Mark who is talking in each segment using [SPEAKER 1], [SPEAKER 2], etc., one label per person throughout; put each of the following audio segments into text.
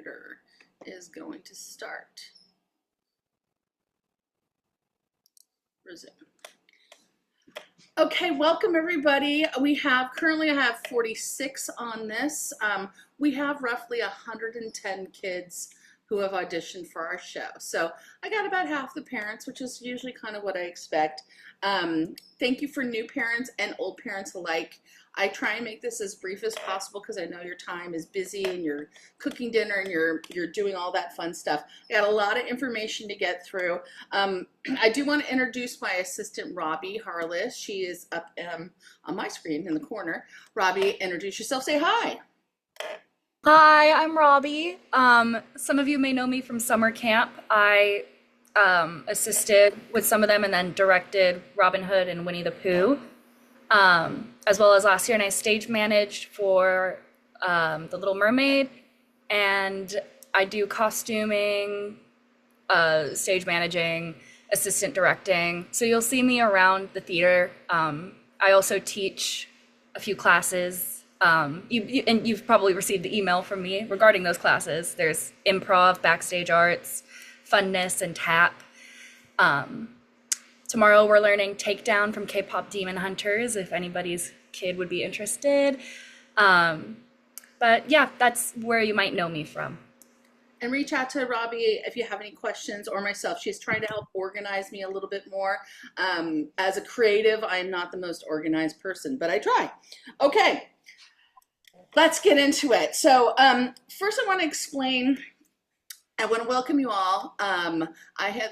[SPEAKER 1] theater is going to start. Resume. Okay, welcome everybody. Currently I have 46 on this. We have roughly 110 kids who have auditioned for our show. So I got about half the parents, which is usually kind of what I expect. Thank you for new parents and old parents alike. I try and make this as brief as possible because I know your time is busy and you're cooking dinner and you're doing all that fun stuff. I got a lot of information to get through. I do want to introduce my assistant, Robbie Harless. She is up on my screen in the corner. Robbie, introduce yourself. Say hi.
[SPEAKER 2] Hi, I'm Robbie. Some of you may know me from summer camp. I assisted with some of them and then directed Robin Hood and Winnie the Pooh, as well as last year. And I stage managed for The Little Mermaid, and I do costuming, stage managing, assistant directing. So you'll see me around the theater. I also teach a few classes. And you've probably received the email from me regarding those classes. There's improv, backstage arts, funness, and tap. Tomorrow we're learning Takedown from K-pop Demon Hunters, if anybody's kid would be interested. But yeah, that's where you might know me from.
[SPEAKER 1] And reach out to Robbie if you have any questions, or myself. She's trying to help organize me a little bit more. As a creative, I'm not the most organized person, but I try. Okay. Let's get into it. So first I want to explain, I want to welcome you all.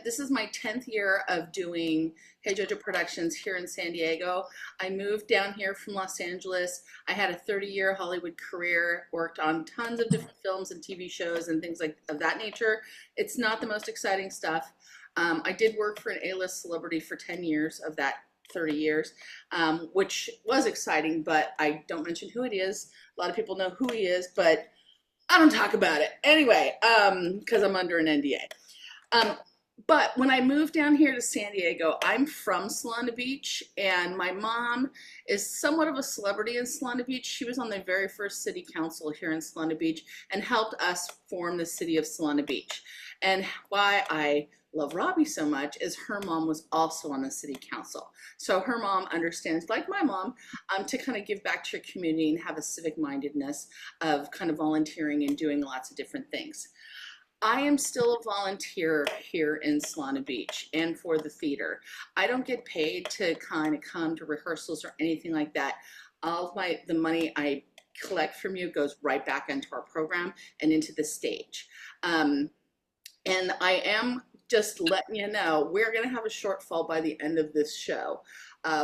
[SPEAKER 1] This is my 10th year of doing Hey Jojo Productions here in San Diego. I moved down here from Los Angeles. I had a 30-year Hollywood career, worked on tons of different films and TV shows and things of that nature. It's not the most exciting stuff. I did work for an A-list celebrity for 10 years of that 30 years, which was exciting, but I don't mention who it is. A lot of people know who he is, but I don't talk about it. Anyway, because I'm under an NDA. But when I moved down here to San Diego, I'm from Solana Beach, and my mom is somewhat of a celebrity in Solana Beach. She was on the very first city council here in Solana Beach and helped us form the city of Solana Beach. And why I love Robbie so much is her mom was also on the city council. So her mom understands, like my mom, to kind of give back to your community and have a civic mindedness of kind of volunteering and doing lots of different things. I am still a volunteer here in Solana Beach and for the theater. I don't get paid to kind of come to rehearsals or anything like that. All of the money I collect from you goes right back into our program and into the stage. And I am just letting you know, we're going to have a shortfall by the end of this show,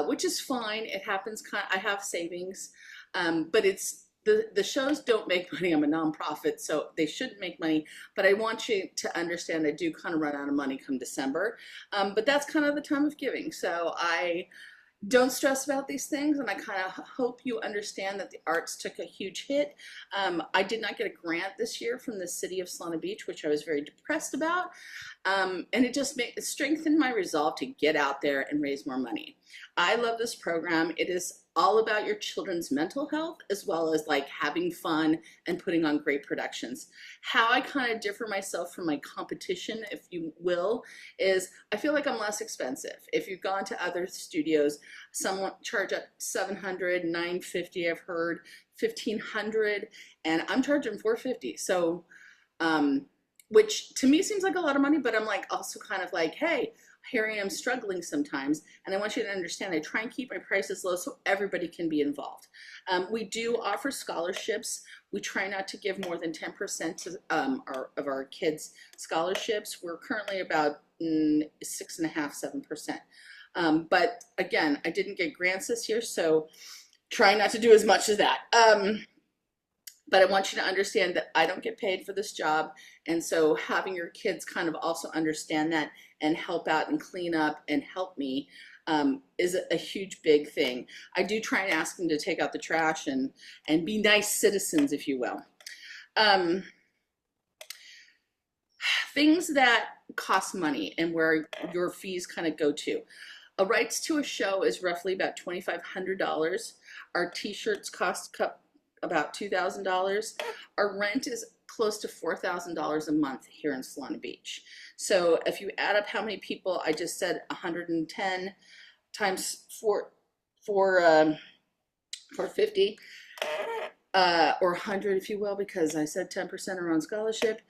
[SPEAKER 1] which is fine. It happens. I have savings, but the shows don't make money. I'm a nonprofit, so they shouldn't make money. But I want you to understand I do kind of run out of money come December. But that's kind of the time of giving. So I don't stress about these things, and I kind of hope you understand that the arts took a huge hit. I did not get a grant this year from the city of Solana Beach, which I was very depressed about, and it strengthened my resolve to get out there and raise more money. I love this program. It is all about your children's mental health, as well as like having fun and putting on great productions. How I kind of differ myself from my competition, if you will, is I feel like I'm less expensive. If you've gone to other studios, some charge up $700, $950, I've heard $1,500, and I'm charging $450. So, which to me seems like a lot of money, but I'm like also kind of like, hey, here I am struggling sometimes, and I want you to understand I try and keep my prices low so everybody can be involved. We do offer scholarships. We try not to give more than 10% to, of our kids' scholarships. We're currently about 6.5%, 7%. But again, I didn't get grants this year, so try not to do as much as that. But I want you to understand that I don't get paid for this job. And so having your kids kind of also understand that and help out and clean up and help me is a huge, big thing. I do try and ask them to take out the trash and be nice citizens, if you will. Things that cost money and where your fees kind of go to. A rights to a show is roughly about $2,500. Our t-shirts cost about $2,000. Our rent is close to $4,000 a month here in Solana Beach. So if you add up how many people, I just said 110 times 450, or 100 if you will, because I said 10% are on scholarship.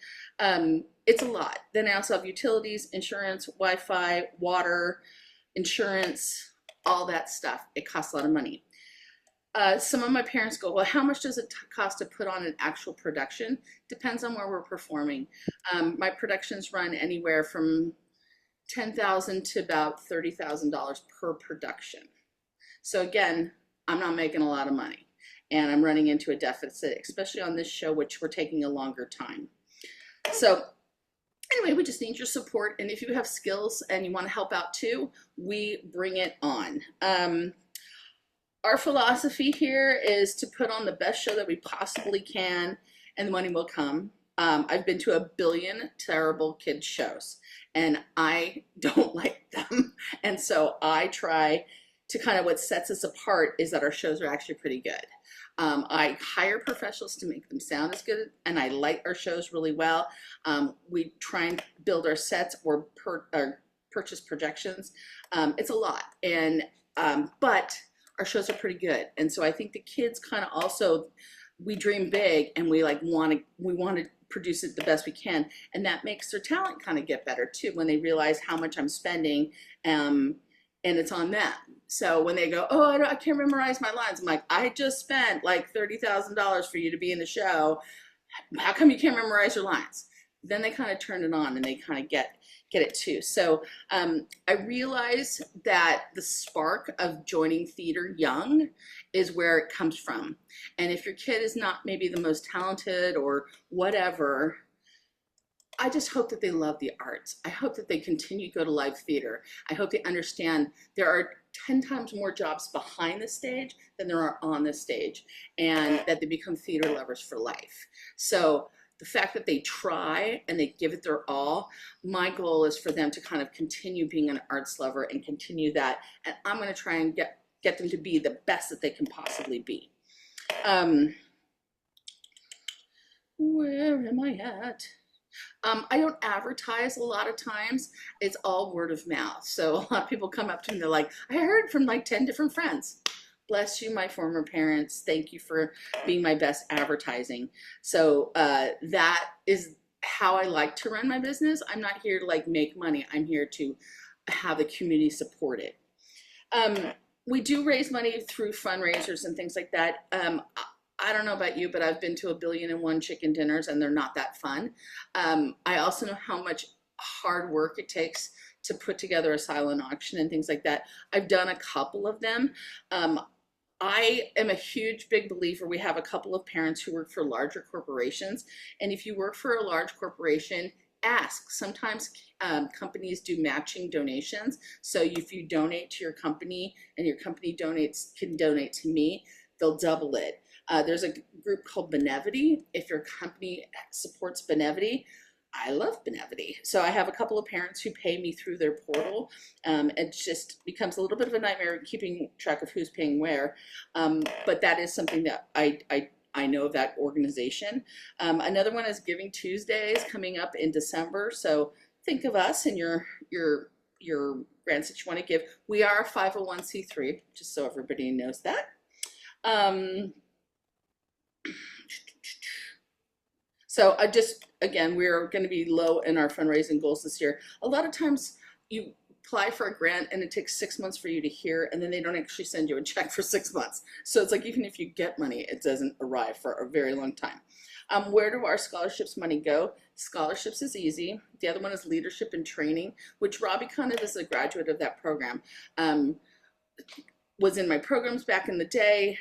[SPEAKER 1] It's a lot. Then I also have utilities, insurance, Wi-Fi, water, insurance, all that stuff. It costs a lot of money. Some of my parents go, well, how much does it cost to put on an actual production? Depends on where we're performing. My productions run anywhere from $10,000 to about $30,000 per production. So again, I'm not making a lot of money and I'm running into a deficit, especially on this show, which we're taking a longer time. So anyway, we just need your support. And if you have skills and you want to help out too, we bring it on. Our philosophy here is to put on the best show that we possibly can, and the money will come. I've been to 1 billion terrible kids shows, and I don't like them. And so I try to kind of, what sets us apart is that our shows are actually pretty good. I hire professionals to make them sound as good, and I light our shows really well. We try and build our sets or purchase projections. It's a lot, and but our shows are pretty good. And so I think the kids kind of also, we dream big and we want to produce it the best we can. And that makes their talent kind of get better too, when they realize how much I'm spending, and it's on them. So when they go, oh, I can't memorize my lines. I'm like, I just spent like $30,000 for you to be in the show. How come you can't memorize your lines? Then they kind of turn it on and they kind of get it too. So I realize that the spark of joining theater young is where it comes from. And if your kid is not maybe the most talented or whatever, I just hope that they love the arts. I hope that they continue to go to live theater. I hope they understand there are 10 times more jobs behind the stage than there are on the stage, and that they become theater lovers for life. So the fact that they try and they give it their all, my goal is for them to kind of continue being an arts lover and continue that. And I'm going to try and get them to be the best that they can possibly be. Where am I at? I don't advertise a lot of times. It's all word of mouth. So a lot of people come up to me, they're like, I heard from like 10 different friends. Bless you, my former parents. Thank you for being my best advertising. So that is how I like to run my business. I'm not here to like make money. I'm here to have the community support it. We do raise money through fundraisers and things like that. I don't know about you, but I've been to 1,000,000,001 chicken dinners and they're not that fun. I also know how much hard work it takes to put together a silent auction and things like that. I've done a couple of them. I am a huge, big believer. We have a couple of parents who work for larger corporations. And if you work for a large corporation, ask. Sometimes companies do matching donations. So if you donate to your company and your company can donate to me, they'll double it. There's a group called Benevity. If your company supports Benevity, I love Benevity. So I have a couple of parents who pay me through their portal. It just becomes a little bit of a nightmare keeping track of who's paying where. But that is something that I know of that organization. Another one is Giving Tuesdays coming up in December. So think of us and your grants that you want to give. We are a 501c3, just so everybody knows that. So again, we're going to be low in our fundraising goals this year. A lot of times you apply for a grant and it takes 6 months for you to hear, and then they don't actually send you a check for 6 months. So it's like, even if you get money, it doesn't arrive for a very long time. Where do our scholarships money go? Scholarships is easy. The other one is leadership and training, which Robbie kind of is a graduate of that program. Was in my programs back in the day,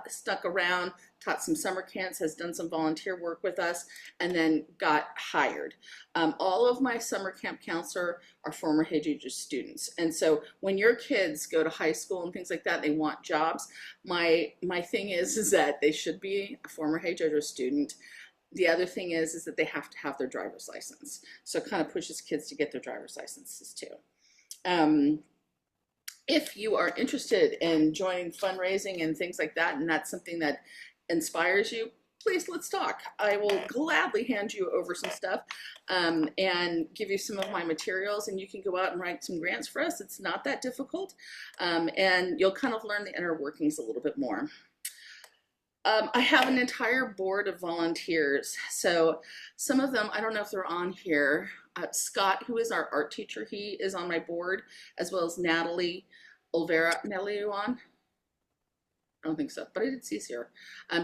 [SPEAKER 1] stuck around, taught some summer camps, has done some volunteer work with us, and then got hired. All of my summer camp counselor are former Hey Jojo students. And so when your kids go to high school and things like that, they want jobs, my thing is that they should be a former Hey Jojo student. The other thing is that they have to have their driver's license. So it kind of pushes kids to get their driver's licenses too. If you are interested in joining fundraising and things like that, and that's something that inspires you, please, let's talk. I will gladly hand you over some stuff and give you some of my materials, and you can go out and write some grants for us. It's not that difficult, and you'll kind of learn the inner workings a little bit more. I have an entire board of volunteers. So some of them, I don't know if they're on here. Scott, who is our art teacher, he is on my board, as well as Natalie Olvera. Natalie, are you on? I don't think so, but I did see her.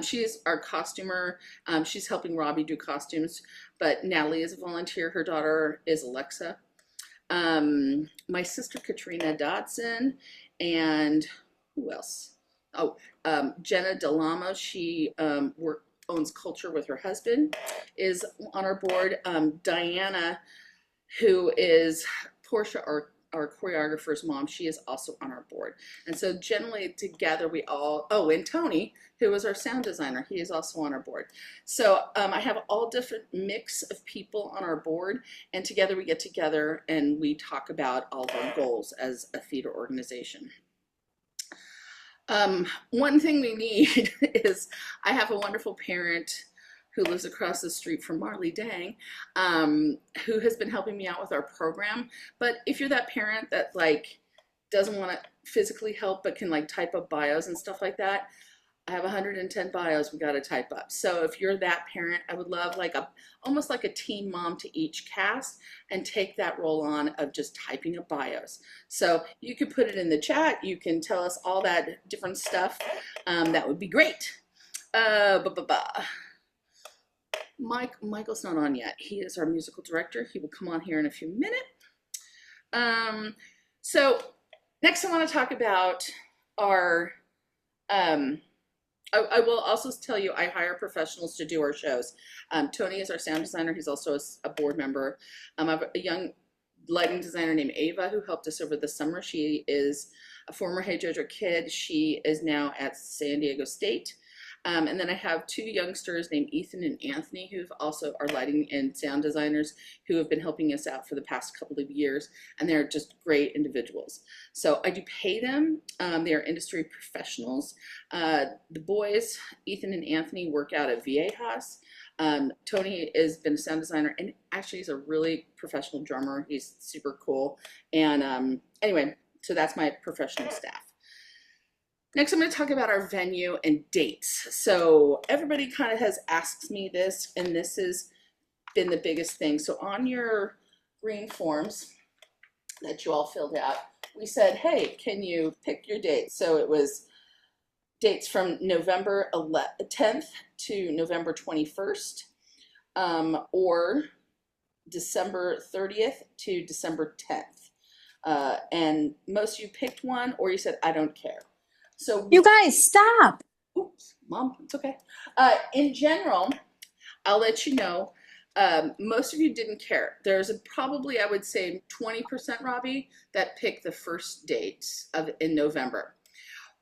[SPEAKER 1] She is our costumer. She's helping Robbie do costumes, but Natalie is a volunteer. Her daughter is Alexa. My sister Katrina Dodson, and who else? Oh, Jenna Delamo, she owns Culture with her husband, is on our board. Diana, who is Portia, our choreographer's mom, she is also on our board. And so generally together we all, oh, and Tony, who is our sound designer, he is also on our board. So I have all different mix of people on our board, and together we get together and we talk about all of our goals as a theater organization. One thing we need is, I have a wonderful parent who lives across the street from Marley Dang, who has been helping me out with our program. But if you're that parent that like doesn't want to physically help but can like type up bios and stuff like that, I have 110 bios we got to type up. So if you're that parent, I would love like almost like a team mom to each cast, and take that role on of just typing up bios. So you can put it in the chat. You can tell us all that different stuff. That would be great. Michael's not on yet. He is our musical director. He will come on here in a few minutes. So next I want to talk about our I will also tell you, I hire professionals to do our shows. Tony is our sound designer. He's also a board member. I have a young lighting designer named Ava who helped us over the summer. She is a former Hey Jojo kid. She is now at San Diego State. And then I have two youngsters named Ethan and Anthony, who also are lighting and sound designers, who have been helping us out for the past couple of years, and they're just great individuals. So I do pay them. They are industry professionals. The boys, Ethan and Anthony, work out at Viejas. Tony has been a sound designer, and actually he's a really professional drummer. He's super cool. And anyway, so that's my professional staff. Next, I'm going to talk about our venue and dates. So everybody kind of has asked me this, and this has been the biggest thing. So on your green forms that you all filled out, we said, hey, can you pick your dates? So it was dates from November 10th to November 21st, or December 30th to December 10th. And most of you picked one, or you said, I don't care. So
[SPEAKER 3] you guys, stop.
[SPEAKER 1] Oops, Mom, it's okay. In general, I'll let you know, most of you didn't care. There's probably, I would say, 20%, Robbie, that picked the first date in November.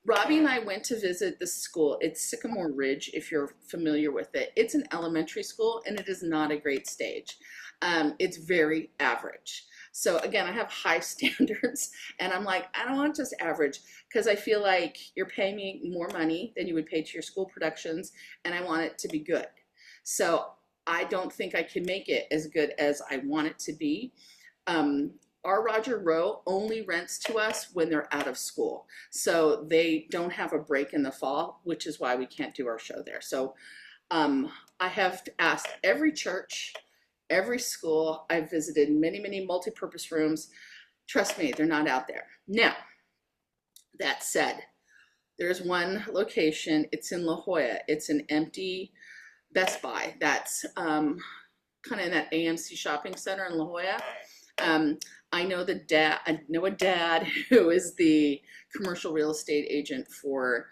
[SPEAKER 1] Robbie and I went to visit the school. It's Sycamore Ridge, if you're familiar with it. It's an elementary school, and it is not a great stage. It's very average. So again, I have high standards, and I'm like, I don't want just average, because I feel like you're paying me more money than you would pay to your school productions, and I want it to be good. So I don't think I can make it as good as I want it to be. Our Roger Rowe only rents to us when they're out of school. So they don't have a break in the fall, which is why we can't do our show there. So I have asked every church, every school. I've visited many, many multi-purpose rooms. Trust me, they're not out there. Now, that said, there's one location. It's in La Jolla. It's an empty Best Buy. That's kind of in that AMC shopping center in La Jolla. I know a dad who is the commercial real estate agent for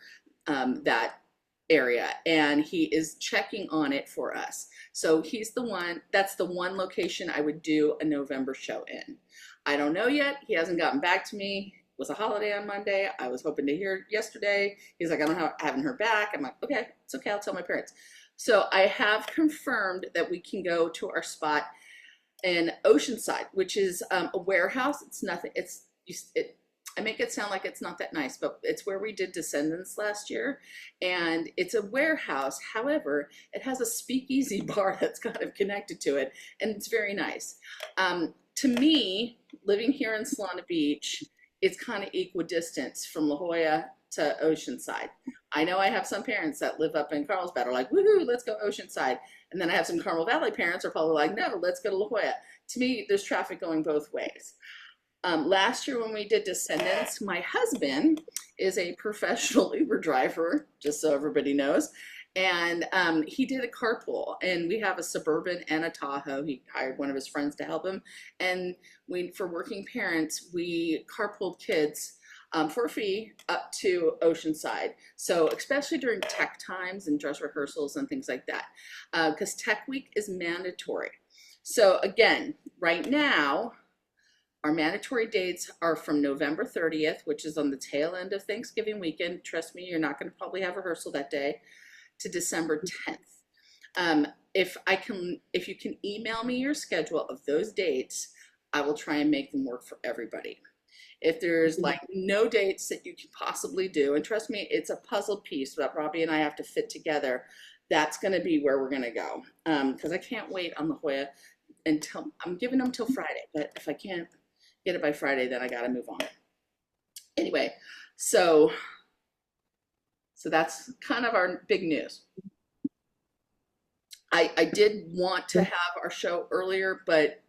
[SPEAKER 1] that area, and he is checking on it for us. So he's the one, that's the one location I would do a November show in. I don't know yet. He hasn't gotten back to me. It was a holiday on Monday. I was hoping to hear haven't heard back. I'm like, okay, it's okay. I'll tell my parents. So I have confirmed that we can go to our spot in Oceanside, which is a warehouse. It's nothing. I make it sound like it's not that nice, but it's where we did Descendants last year, and it's a warehouse. However, it has a speakeasy bar that's kind of connected to it, and it's very nice. To me, living here in Solana Beach, it's kind of equidistant from La Jolla to Oceanside. I know I have some parents that live up in Carlsbad are like, woohoo, let's go Oceanside. And then I have some Carmel Valley parents are probably like, no, let's go to La Jolla. To me, there's traffic going both ways. Last year when we did Descendants, my husband is a professional Uber driver, just so everybody knows. And he did a carpool, and we have a Suburban and a Tahoe. He hired one of his friends to help him. And for working parents, we carpooled kids for a fee up to Oceanside. So especially during tech times and dress rehearsals and things like that, because Tech Week is mandatory. So again, right now, our mandatory dates are from November 30th, which is on the tail end of Thanksgiving weekend. Trust me, you're not going to probably have rehearsal that day, to December 10th. If you can email me your schedule of those dates, I will try and make them work for everybody. If there's like no dates that you can possibly do, and trust me, it's a puzzle piece that Robbie and I have to fit together, that's going to be where we're going to go. Because I can't wait on La Jolla until, I'm giving them till Friday, but if I can't get it by Friday, then I got to move on. Anyway, so that's kind of our big news. I did want to have our show earlier, but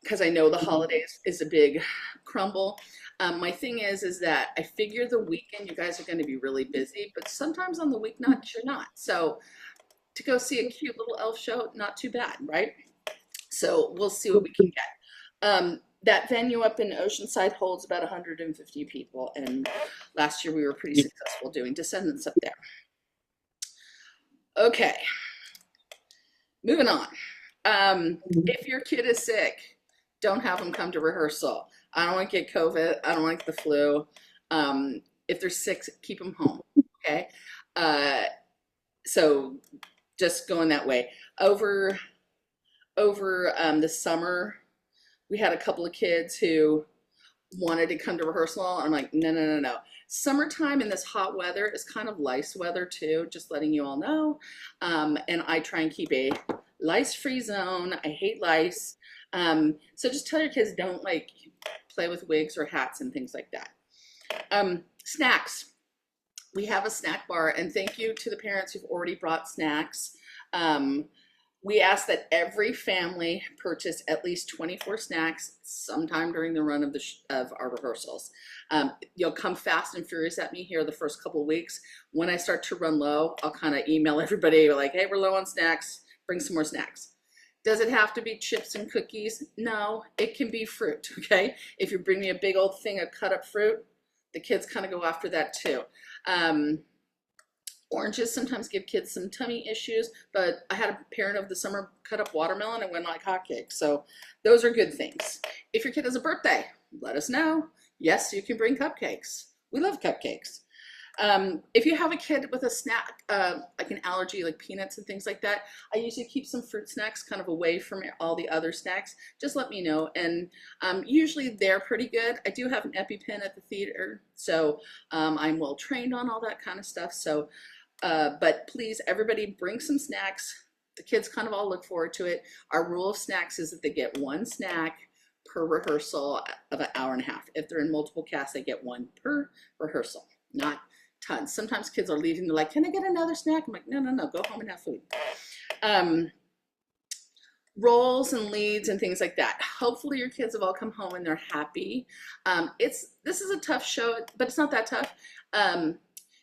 [SPEAKER 1] because I know the holidays is a big crumble. My thing is that I figure the weekend you guys are going to be really busy, but sometimes on the weeknight you're not. So to go see a cute little elf show, not too bad, right? So we'll see what we can get. That venue up in Oceanside holds about 150 people, and last year we were pretty successful doing Descendants up there. Okay, moving on. If your kid is sick, don't have them come to rehearsal. I don't want to get COVID. I don't like the flu. If they're sick, keep them home, okay? So just going that way. Over the summer, we had a couple of kids who wanted to come to rehearsal, and I'm like, no. Summertime in this hot weather is kind of lice weather too, just letting you all know. And I try and keep a lice-free zone. I hate lice. So just tell your kids don't like play with wigs or hats and things like that. Snacks. We have a snack bar, and thank you to the parents who've already brought snacks. We ask that every family purchase at least 24 snacks sometime during the run of our rehearsals. You'll come fast and furious at me here the first couple of weeks. When I start to run low, I'll kind of email everybody like, hey, we're low on snacks, bring some more snacks. Does it have to be chips and cookies? No, it can be fruit, okay? If you bring me a big old thing of cut up fruit, the kids kind of go after that too. Oranges sometimes give kids some tummy issues, but I had a parent of the summer cut up watermelon and went like hotcakes. So those are good things. If your kid has a birthday, let us know. Yes, you can bring cupcakes. We love cupcakes. If you have a kid with a snack, like an allergy, like peanuts and things like that, I usually keep some fruit snacks kind of away from all the other snacks. Just let me know. And usually they're pretty good. I do have an EpiPen at the theater, so I'm well trained on all that kind of stuff. So, but please, everybody bring some snacks. The kids kind of all look forward to it. Our rule of snacks is that they get one snack per rehearsal of an hour and a half. If they're in multiple casts, they get one per rehearsal, not tons. Sometimes kids are leaving, they're like, can I get another snack? I'm like, no, go home and have food. Roles and leads and things like that. Hopefully your kids have all come home and they're happy. This is a tough show, but it's not that tough.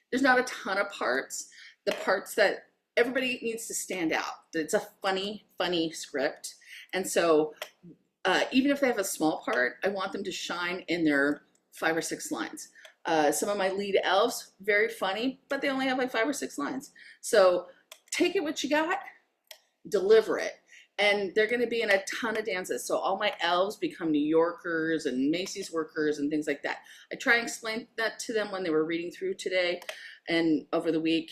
[SPEAKER 1] There's not a ton of parts. The parts that everybody needs to stand out. It's a funny script. And so even if they have a small part, I want them to shine in their 5 or 6 lines. Some of my lead elves, very funny, but they only have like 5 or 6 lines. So take it what you got, deliver it. And they're going to be in a ton of dances. So all my elves become New Yorkers and Macy's workers and things like that. I try and explain that to them when they were reading through today and over the week.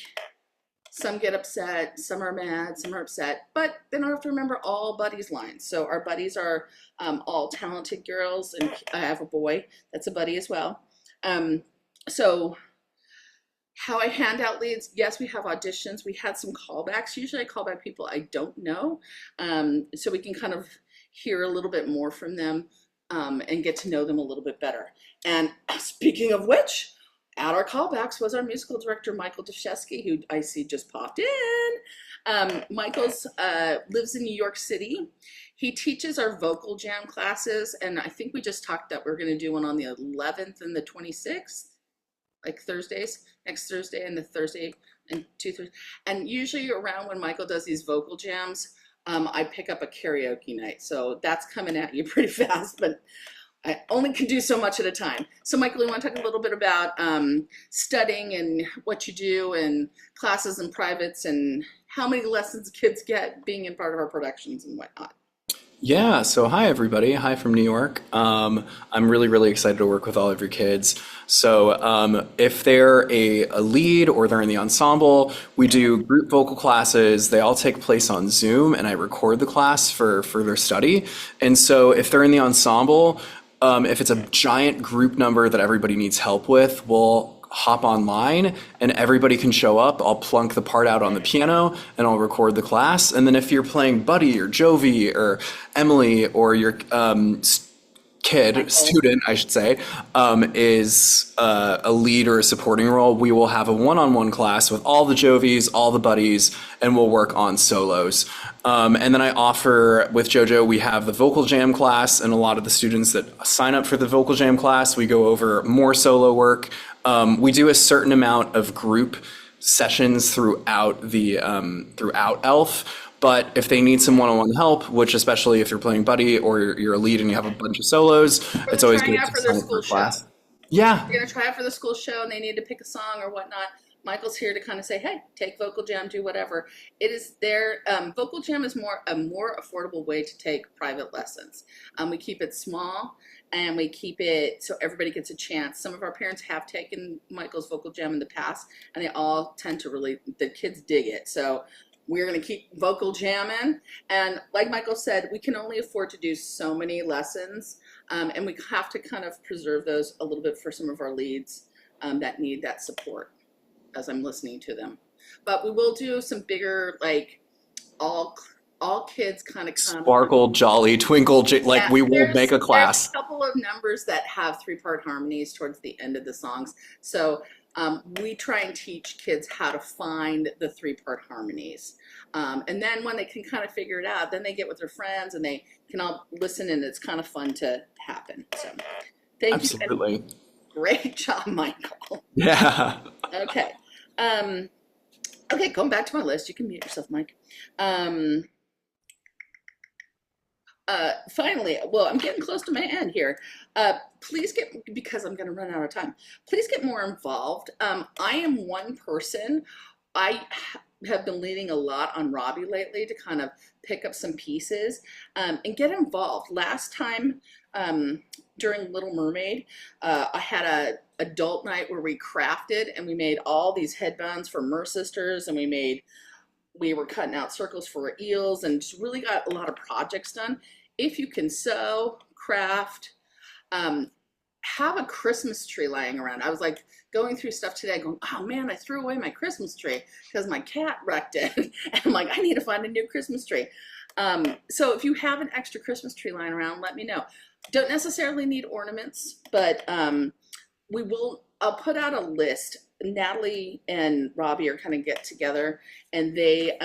[SPEAKER 1] Some get upset, some are mad, some are upset, but then I have to remember all buddies' lines. So our buddies are all talented girls, and I have a boy that's a buddy as well. Um, so how I hand out leads, yes, we have auditions. We had some callbacks. Usually I call back people I don't know, so we can kind of hear a little bit more from them, and get to know them a little bit better. And speaking of which, at our callbacks was our musical director, Michael Deshesky, who I see just popped in. Michael's lives in New York City. He teaches our vocal jam classes, and I think we just talked that we're going to do one on the 11th and the 26th, like Thursdays, next Thursday and the Thursday and two Thursdays. And usually around when Michael does these vocal jams, I pick up a karaoke night. So that's coming at you pretty fast, but I only can do so much at a time. So Michael, you want to talk a little bit about studying and what you do and classes and privates and how many lessons kids get being in part of our productions and whatnot.
[SPEAKER 3] Yeah, so hi everybody. Hi from New York. I'm really, really excited to work with all of your kids. So if they're a lead or they're in the ensemble, we do group vocal classes. They all take place on Zoom, and I record the class for further study. And so if they're in the ensemble, if it's a giant group number that everybody needs help with, we'll hop online and everybody can show up. I'll plunk the part out on the piano and I'll record the class. And then if you're playing Buddy or Jovi or Emily or your student, I should say, is a lead or a supporting role, we will have a one-on-one class with all the Jovies, all the buddies, and we'll work on solos. And then I offer, with JoJo, we have the vocal jam class, and a lot of the students that sign up for the vocal jam class, we go over more solo work. We do a certain amount of group sessions throughout ELF. But if they need some one-on-one help, which especially if you're playing Buddy or you're a lead and you have a bunch of solos, it's always good to sign up for class. Yeah.
[SPEAKER 1] They're going to try out for the school show and they need to pick a song or whatnot. Michael's here to kind of say, hey, take vocal jam, do whatever. It is their vocal jam is a more affordable way to take private lessons. We keep it small and we keep it so everybody gets a chance. Some of our parents have taken Michael's vocal jam in the past, and they all tend to the kids dig it. So we're going to keep vocal jamming. And like Michael said, we can only afford to do so many lessons. And we have to kind of preserve those a little bit for some of our leads that need that support as I'm listening to them. But we will do some bigger, like all kids kind of come.
[SPEAKER 3] Sparkle, jolly, twinkle, like we will make a class.
[SPEAKER 1] There's a couple of numbers that have 3-part harmonies towards the end of the songs. So we try and teach kids how to find the 3-part harmonies. And then when they can kind of figure it out, then they get with their friends and they can all listen, and it's kind of fun to happen. So thank you.
[SPEAKER 3] Absolutely.
[SPEAKER 1] Great job, Michael.
[SPEAKER 3] Yeah.
[SPEAKER 1] Okay. Okay, going back to my list. You can mute yourself, Mike. Finally, well, I'm getting close to my end here. Please because I'm going to run out of time, please get more involved. I am one person. I have been leaning a lot on Robbie lately to kind of pick up some pieces and get involved. Last time during Little Mermaid, I had a adult night where we crafted and we made all these headbands for Mer Sisters, and we were cutting out circles for eels and just really got a lot of projects done. If you can sew, craft, have a Christmas tree lying around. I was like going through stuff today going, oh man, I threw away my Christmas tree because my cat wrecked it. And I'm like, I need to find a new Christmas tree. So if you have an extra Christmas tree lying around, let me know. Don't necessarily need ornaments, but I'll put out a list. Natalie and Robbie are kind of get together, and they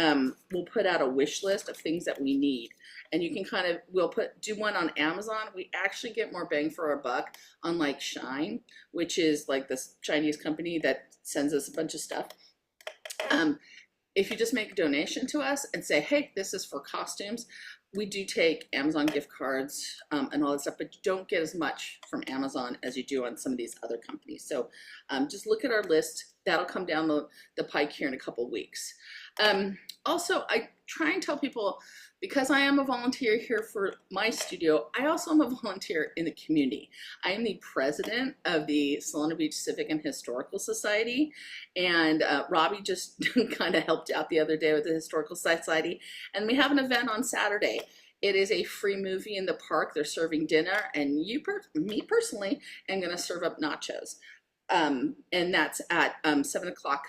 [SPEAKER 1] will put out a wish list of things that we need. And you can we'll do one on Amazon. We actually get more bang for our buck on like Shine, which is like this Chinese company that sends us a bunch of stuff. If you just make a donation to us and say, hey, this is for costumes, we do take Amazon gift cards and all that stuff, but you don't get as much from Amazon as you do on some of these other companies. So just look at our list. That'll come down the pike here in a couple weeks. Also, I try and tell people because I am a volunteer here for my studio, I also am a volunteer in the community. I am the president of the Solana Beach Civic and Historical Society, and Robbie just kind of helped out the other day with the Historical Society, and we have an event on Saturday. It is a free movie in the park. They're serving dinner, and me personally, am going to serve up nachos. And that's at 7 o'clock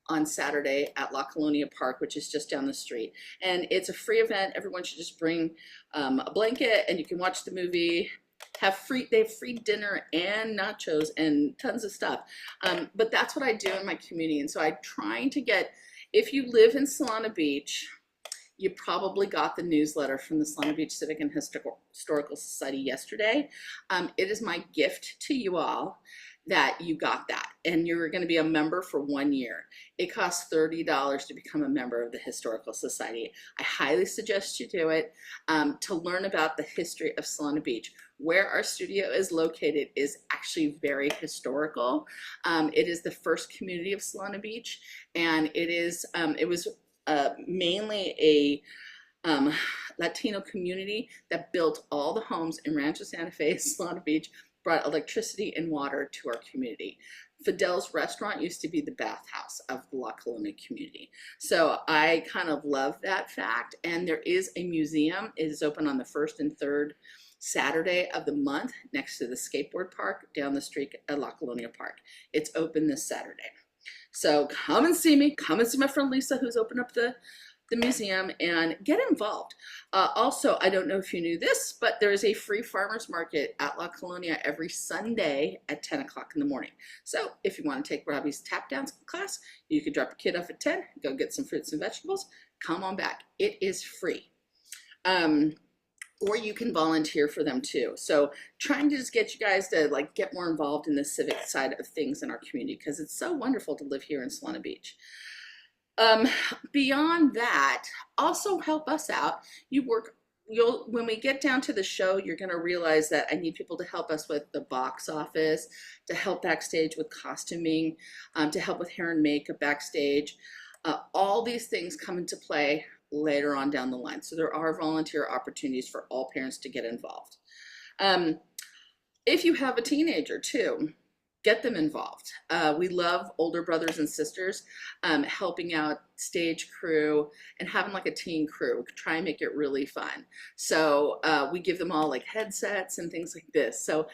[SPEAKER 1] on Saturday at La Colonia Park, which is just down the street. And it's a free event. Everyone should just bring a blanket, and you can watch the movie. They have free dinner and nachos and tons of stuff. But that's what I do in my community. And so I'm trying to get, if you live in Solana Beach, you probably got the newsletter from the Solana Beach Civic and Historical Society yesterday. It is my gift to you all that you got that, and you're going to be a member for 1 year. It costs $30 to become a member of the Historical Society. I highly suggest you do it to learn about the history of Solana Beach. Where our studio is located is actually very historical. It is the first community of Solana Beach, and it was mainly a Latino community that built all the homes in Rancho Santa Fe, Solana Beach, brought electricity and water to our community. Fidel's restaurant used to be the bathhouse of the La Colonia community. So I kind of love that fact. And there is a museum. It is open on the first and third Saturday of the month next to the skateboard park down the street at La Colonia Park. It's open this Saturday. So come and see me. Come and see my friend Lisa, who's opened up the museum, and get involved. Also, I don't know if you knew this, but there is a free farmers market at La Colonia every Sunday at 10 o'clock in the morning. So if you want to take Robbie's tap dance class, you could drop a kid off at 10, go get some fruits and vegetables, come on back. It is free. Or you can volunteer for them too. So trying to just get you guys to get more involved in the civic side of things in our community, because it's so wonderful to live here in Solana Beach. Beyond that, also help us out. When we get down to the show, you're going to realize that I need people to help us with the box office, to help backstage with costuming, to help with hair and makeup backstage. All these things come into play later on down the line. So there are volunteer opportunities for all parents to get involved. If you have a teenager too, get them involved. We love older brothers and sisters helping out stage crew and having like a teen crew. We try and make it really fun. So we give them all like headsets and things like this. So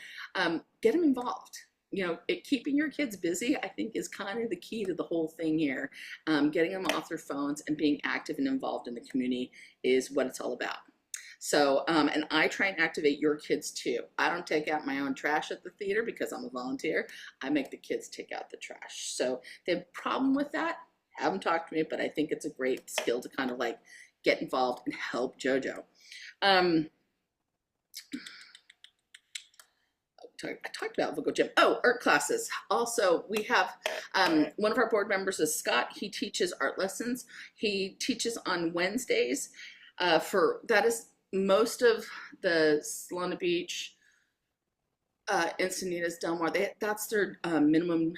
[SPEAKER 1] get them involved. You know, keeping your kids busy, I think, is kind of the key to the whole thing here. Getting them off their phones and being active and involved in the community is what it's all about. So, and I try and activate your kids too. I don't take out my own trash at the theater because I'm a volunteer. I make the kids take out the trash. So if they have a problem with that, have them talk to me, but I think it's a great skill to kind of get involved and help JoJo. I talked about Vocal Gym. Oh, art classes. Also, we have one of our board members is Scott. He teaches art lessons. He teaches on Wednesdays. That is most of the Solana Beach, Encinitas, Del Mar. That's their minimum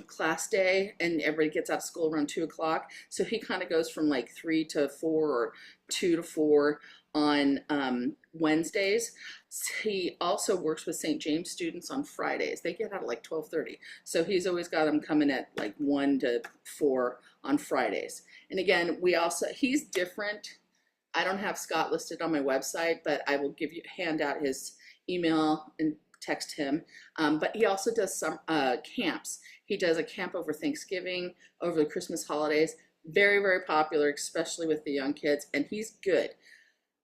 [SPEAKER 1] class day, and everybody gets out of school around 2 o'clock. So he kind of goes from 3 to 4 or 2 to 4 on Wednesdays. He also works with St. James students on Fridays. They get out at 12:30. So he's always got them coming at 1 to 4 on Fridays. And again, he's different. I don't have Scott listed on my website, but I will hand out his email and text him. But he also does some camps. He does a camp over Thanksgiving, over the Christmas holidays. Very, very popular, especially with the young kids, and he's good.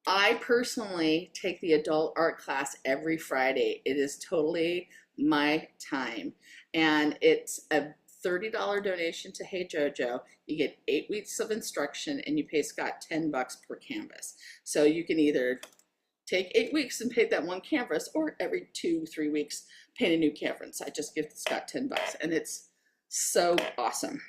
[SPEAKER 1] I personally take the adult art class every Friday. It is totally my time, and it's a $30 donation to Hey JoJo. You get 8 weeks of instruction, and you pay Scott $10 per canvas. So you can either take 8 weeks and paint that one canvas, or every 2-3 weeks paint a new canvas. I just give Scott $10, and it's so awesome.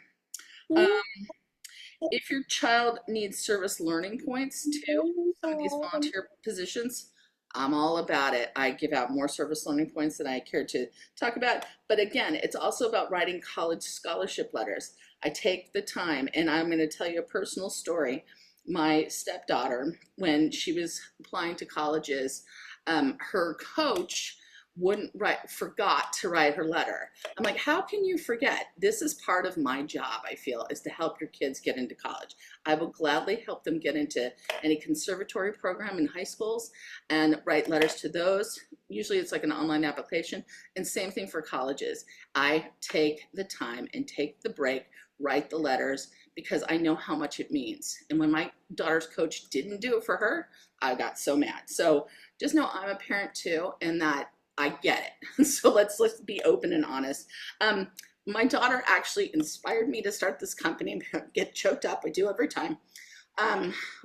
[SPEAKER 1] If your child needs service learning points too, some of these volunteer positions, I'm all about it. I give out more service learning points than I care to talk about. But again, it's also about writing college scholarship letters. I take the time, and I'm going to tell you a personal story. my stepdaughter, when she was applying to colleges, her coach forgot to write her letter. I'm like, how can you forget? This is part of my job, I feel, is to help your kids get into college. I will gladly help them get into any conservatory program in high schools and write letters to those. Usually it's like an online application, and same thing for colleges. I take the time and take the break, write the letters, because I know how much it means. And when my daughter's coach didn't do it for her, I got so mad. So just know I'm a parent too, and that I get it. So let's be open and honest. My daughter actually inspired me to start this company. Get choked up, I do every time.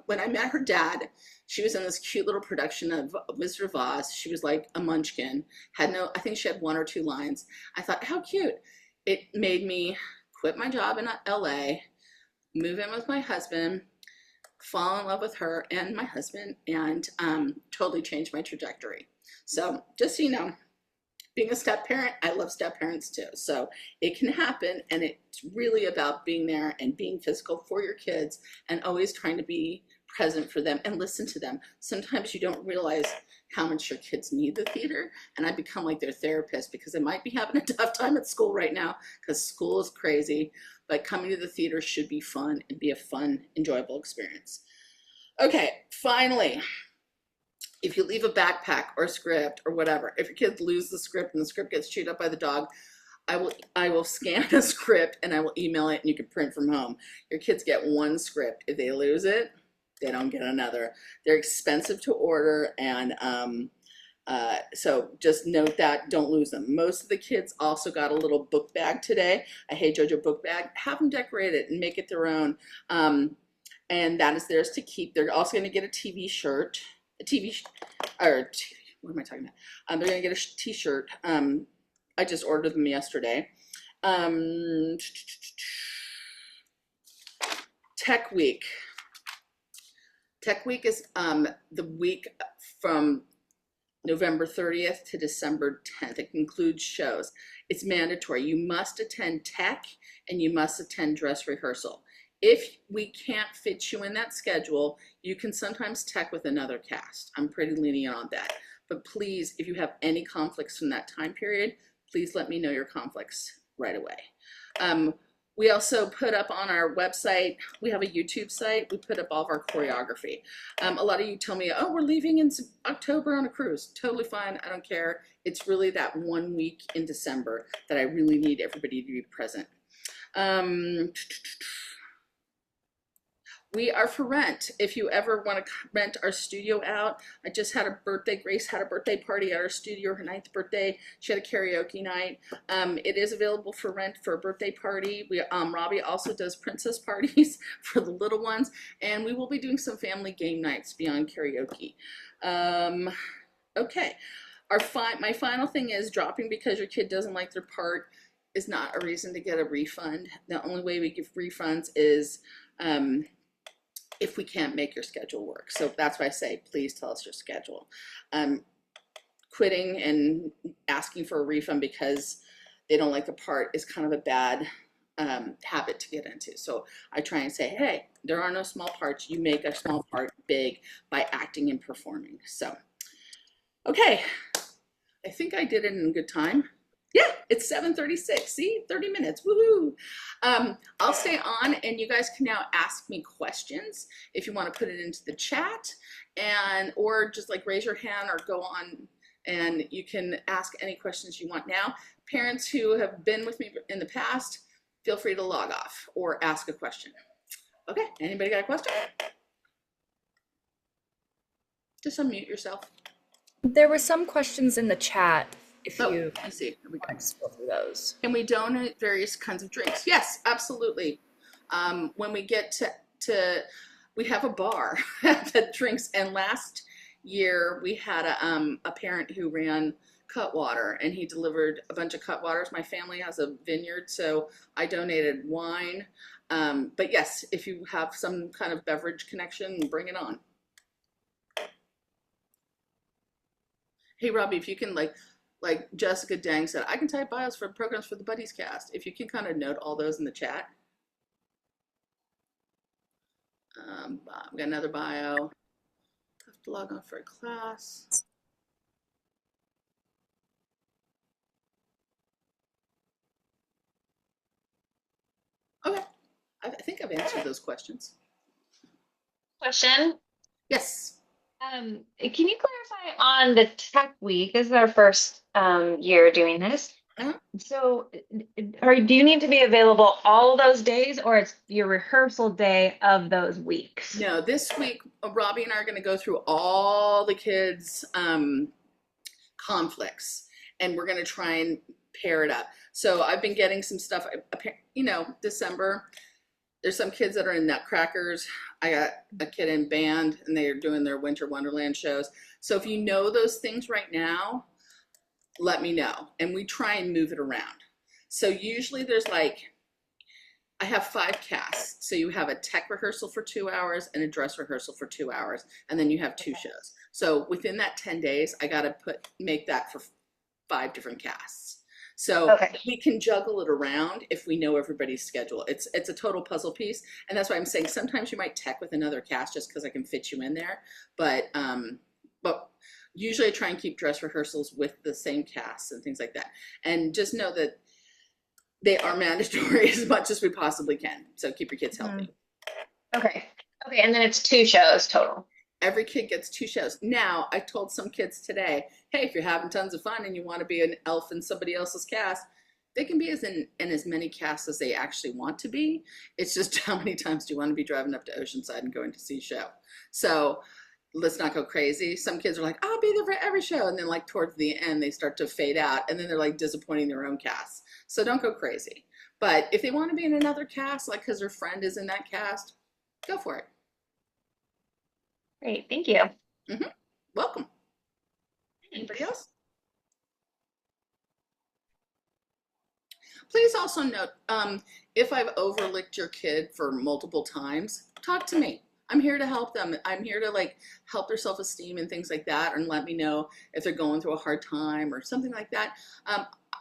[SPEAKER 1] When I met her dad, she was in this cute little production of Wizard of Oz. She was like a munchkin, I think she had 1 or 2 lines. I thought, how cute. It made me quit my job in LA, move in with my husband, fall in love with her and my husband, and totally changed my trajectory. So just so you know, being a step parent, I love step parents too. So it can happen, and it's really about being there and being physical for your kids and always trying to be present for them and listen to them. Sometimes you don't realize how much your kids need the theater, and I become like their therapist because they might be having a tough time at school right now because school is crazy, but coming to the theater should be fun and be a fun, enjoyable experience. Okay, finally, if you leave a backpack or script or whatever, if your kids lose the script and the script gets chewed up by the dog, I will scan a script and I will email it, and you can print from home. Your kids get 1 script. If they lose it, they don't get another. They're expensive to order, and so just note that, don't lose them. Most of the kids also got a little book bag today, a Hey Jojo book bag. Have them decorate it and make it their own, and that is theirs to keep. They're also going to get a TV shirt, what am I talking about? They're going to get a t-shirt. I just ordered them yesterday. Tech Week. Tech Week is the week from November 30th to December 10th. It includes shows. It's mandatory. You must attend tech and you must attend dress rehearsal. If we can't fit you in that schedule, you can sometimes tech with another cast. I'm pretty lenient on that. But please, if you have any conflicts from that time period, please let me know your conflicts right away. We also put up on our website, we have a YouTube site, we put up all of our choreography. A lot of you tell me, oh, we're leaving in October on a cruise. Totally fine, I don't care. It's really that 1 week in December that I really need everybody to be present. We are for rent. If you ever want to rent our studio out, I just had a birthday, Grace had a birthday party at our studio, her 9th birthday. She had a karaoke night. It is available for rent for a birthday party. Robbie also does princess parties for the little ones, and we will be doing some family game nights beyond karaoke. Okay, my final thing is dropping because your kid doesn't like their part is not a reason to get a refund. The only way we give refunds is if we can't make your schedule work. So that's why I say, please tell us your schedule. Quitting and asking for a refund because they don't like the part is kind of a bad habit to get into. So I try and say, hey, there are no small parts. You make a small part big by acting and performing. So, okay, I think I did it in good time. Yeah, it's 7:36. See, 30 minutes. Woohoo! I'll stay on, and you guys can now ask me questions if you want to put it into the chat, or just like raise your hand or go on, and you can ask any questions you want now. Parents who have been with me in the past, feel free to log off or ask a question. Okay, anybody got a question? Just unmute yourself.
[SPEAKER 2] There were some questions in the chat. If
[SPEAKER 1] Oh,
[SPEAKER 2] you
[SPEAKER 1] I see. Here we go.
[SPEAKER 2] want to go through those.
[SPEAKER 1] Can we donate various kinds of drinks? Yes, absolutely. When we get to we have a bar that drinks, and last year we had a parent who ran Cutwater, and he delivered a bunch of Cutwaters. My family has a vineyard, so I donated wine. But yes, if you have some kind of beverage connection, bring it on. Hey, Robbie, if you can like Jessica Dang said, I can type bios for programs for the Buddies cast. If you can kind of note all those in the chat. We got another bio. Have to log on for a class. Okay, I think I've answered those questions.
[SPEAKER 4] Question.
[SPEAKER 1] Yes.
[SPEAKER 4] Can you clarify on the tech week? This is our first year doing this.
[SPEAKER 1] Uh-huh.
[SPEAKER 4] So, do you need to be available all those days, or it's your rehearsal day of those weeks?
[SPEAKER 1] No, this week, Robbie and I are going to go through all the kids' conflicts, and we're going to try and pair it up. So I've been getting some stuff, December. There's some kids that are in Nutcrackers. I got a kid in band, and they are doing their Winter Wonderland shows. So if you know those things right now, let me know, and we try and move it around. So usually there's I have 5 casts. So you have a tech rehearsal for 2 hours and a dress rehearsal for 2 hours, and then you have 2 shows. So within that 10 days, I got to make that for 5 different casts. So we can juggle it around if we know everybody's schedule. It's a total puzzle piece, and that's why I'm saying sometimes you might tech with another cast just because I can fit you in there. But usually I try and keep dress rehearsals with the same casts and things like that. And just know that they are mandatory as much as we possibly can. So keep your kids healthy.
[SPEAKER 4] Okay. Okay, and then it's 2 shows total.
[SPEAKER 1] Every kid gets 2 shows. Now, I told some kids today, hey, if you're having tons of fun and you want to be an elf in somebody else's cast, they can be in as many casts as they actually want to be. It's just how many times do you want to be driving up to Oceanside and going to see a show? So let's not go crazy. Some kids are like, I'll be there for every show. And then towards the end, they start to fade out. And then they're disappointing their own cast. So don't go crazy. But if they want to be in another cast, because their friend is in that cast, go for it.
[SPEAKER 4] Great, thank you.
[SPEAKER 1] Mm-hmm. Welcome. Anybody else? Please also note, if I've overlooked your kid for multiple times, talk to me. I'm here to help them. I'm here to help their self-esteem and things like that, and let me know if they're going through a hard time or something like that.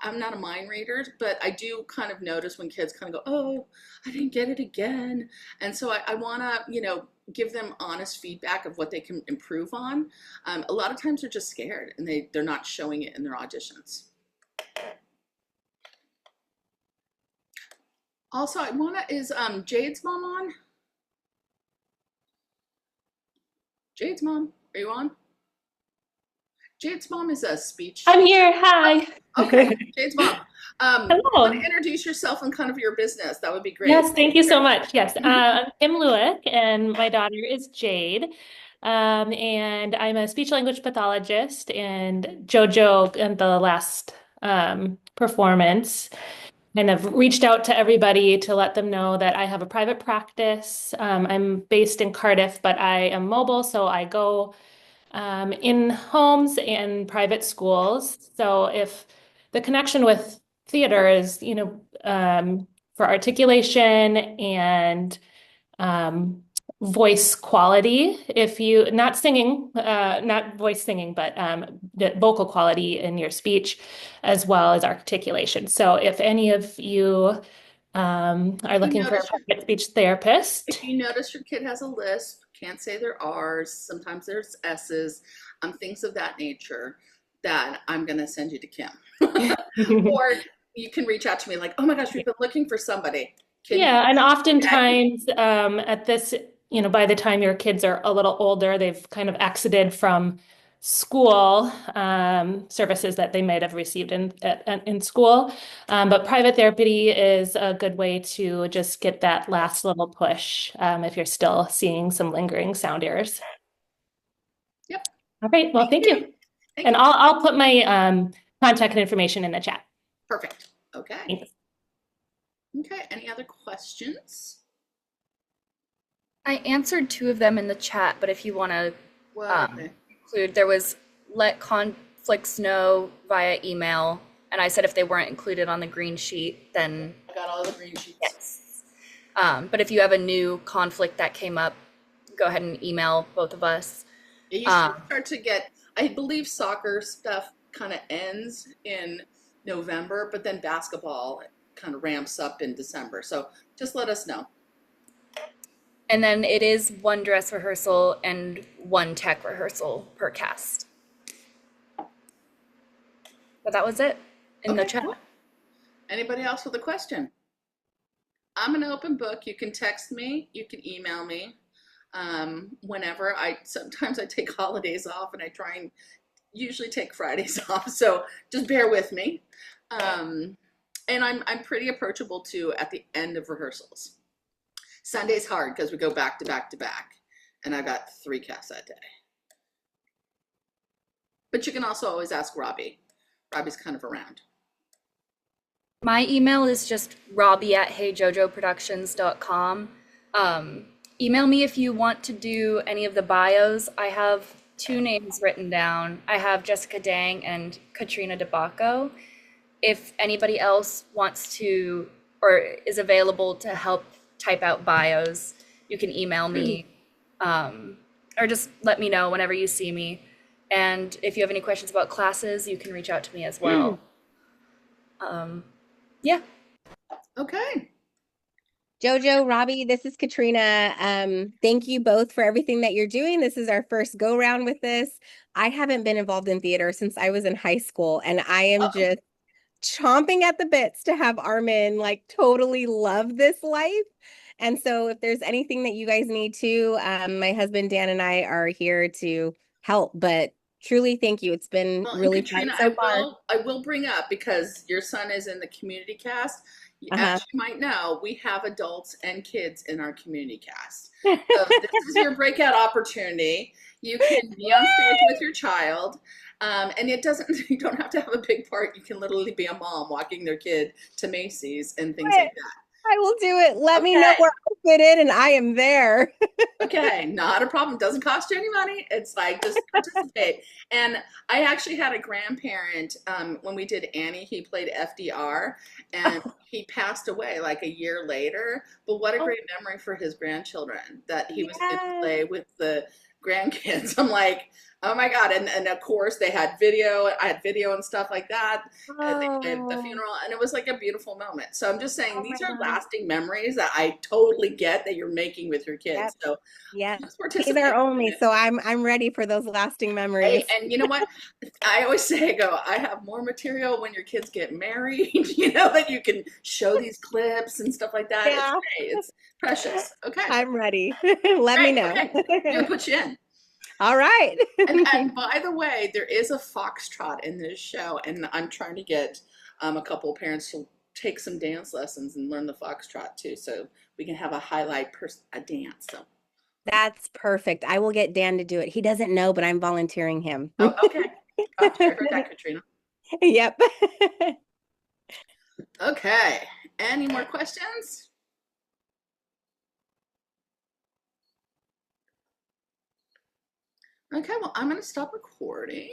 [SPEAKER 1] I'm not a mind reader, but I do kind of notice when kids kind of go, oh, I didn't get it again. And so I want to, give them honest feedback of what they can improve on. A lot of times they're just scared and they're not showing it in their auditions. Also, is Jade's mom on? Jade's mom, are you on? Jade's mom is a speech.
[SPEAKER 5] I'm here. Hi.
[SPEAKER 1] Okay, Jade's mom.
[SPEAKER 5] Hello.
[SPEAKER 1] Want to introduce yourself and kind of your business? That would be great.
[SPEAKER 5] Yes, thank you so much. Yes, I'm Kim Lewick, and my daughter is Jade. And I'm a speech language pathologist, and JoJo in the last performance kind of reached out to everybody to let them know that I have a private practice. I'm based in Cardiff, but I am mobile, so I go in homes and private schools. So if the connection with theater is, for articulation and voice quality, if you, not singing, not voice singing, but the vocal quality in your speech as well as articulation. So if any of you are looking for a private speech therapist.
[SPEAKER 1] If you notice your kid has a lisp, can't say their R's, sometimes there's S's, things of that nature, that I'm going to send you to Kim. Or you can reach out to me oh my gosh, we've been looking for somebody.
[SPEAKER 5] And oftentimes at this, by the time your kids are a little older, they've kind of exited from school services that they might have received in school. But private therapy is a good way to just get that last little push if you're still seeing some lingering sound errors.
[SPEAKER 1] Yep.
[SPEAKER 5] All right. Well, thank you. And I'll put my contact information in the chat.
[SPEAKER 1] Perfect. Okay.
[SPEAKER 5] Thanks.
[SPEAKER 1] Okay. Any other questions?
[SPEAKER 2] I answered 2 of them in the chat, but if you want to include, there was let conflicts know via email, and I said if they weren't included on the green sheet, then
[SPEAKER 1] I got all the green sheets.
[SPEAKER 2] Yes. But if you have a new conflict that came up, go ahead and email both of us.
[SPEAKER 1] You should start to get, I believe soccer stuff kind of ends in November, but then basketball kind of ramps up in December. So just let us know.
[SPEAKER 2] And then it is one dress rehearsal and one tech rehearsal per cast. But that was it in the
[SPEAKER 1] Okay,
[SPEAKER 2] chat.
[SPEAKER 1] cool. Anybody else with a question? I'm an open book. You can text me, you can email me. Whenever sometimes I take holidays off and I try and usually take Fridays off. So just bear with me. And I'm pretty approachable too at the end of rehearsals. Sunday's hard because we go back to back to back, and I got 3 casts that day. But you can also always ask Robbie. Robbie's kind of around.
[SPEAKER 2] My email is just robbie@heyjojoproductions.com. Email me if you want to do any of the bios. I have 2 names written down. I have Jessica Dang and Katrina DeBacco. If anybody else wants to or is available to help type out bios, you can email me or just let me know whenever you see me. And if you have any questions about classes, you can reach out to me as well. Yeah.
[SPEAKER 1] Okay.
[SPEAKER 6] Jojo, Robbie, this is Katrina. Thank you both for everything that you're doing. This is our first go round with this. I haven't been involved in theater since I was in high school, and I am just chomping at the bits to have Armin like totally love this life. And so if there's anything that you guys need to, my husband Dan and I are here to help. But truly, thank you. It's been
[SPEAKER 1] Well, and
[SPEAKER 6] really
[SPEAKER 1] Katrina,
[SPEAKER 6] fun so far.
[SPEAKER 1] I will bring up, because your son is in the community cast. As you might know, we have adults and kids in our community cast. So this is your breakout opportunity. You can be on stage with your child. And you don't have to have a big part. You can literally be a mom walking their kid to Macy's and things like that.
[SPEAKER 6] I will do it. Let me know
[SPEAKER 1] Okay.
[SPEAKER 6] where I fit in, and I am there.
[SPEAKER 1] Okay, not a problem. Doesn't cost you any money. It's like just participate. And I actually had a grandparent when we did Annie. He played FDR, and he passed away like a year later. But what a great memory for his grandchildren that he was in play with the grandkids. I'm like, oh my God. And of course they had video. I had video and stuff like that at the funeral. And it was like a beautiful moment. So I'm just saying these are lasting memories that I totally get that you're making with your kids.
[SPEAKER 6] Yep.
[SPEAKER 1] So
[SPEAKER 6] Yeah,
[SPEAKER 1] just participate.
[SPEAKER 6] they're only, so I'm ready for those lasting memories.
[SPEAKER 1] Hey, and you know what? I always say, I have more material when your kids get married, that you can show these clips and stuff like that.
[SPEAKER 6] Yeah.
[SPEAKER 1] It's great. It's precious. Okay.
[SPEAKER 6] I'm ready. Let me know.
[SPEAKER 1] Okay. We'll put you in.
[SPEAKER 6] All right.
[SPEAKER 1] And by the way, there is a foxtrot in this show, and I'm trying to get a couple of parents to take some dance lessons and learn the foxtrot too, so we can have a highlight a dance. So
[SPEAKER 6] that's perfect. I will get Dan to do it. He doesn't know, but I'm volunteering him.
[SPEAKER 1] oh, okay. Gotcha. I heard that, Katrina.
[SPEAKER 6] Yep.
[SPEAKER 1] Okay. Any more questions? Okay, well, I'm going to stop recording.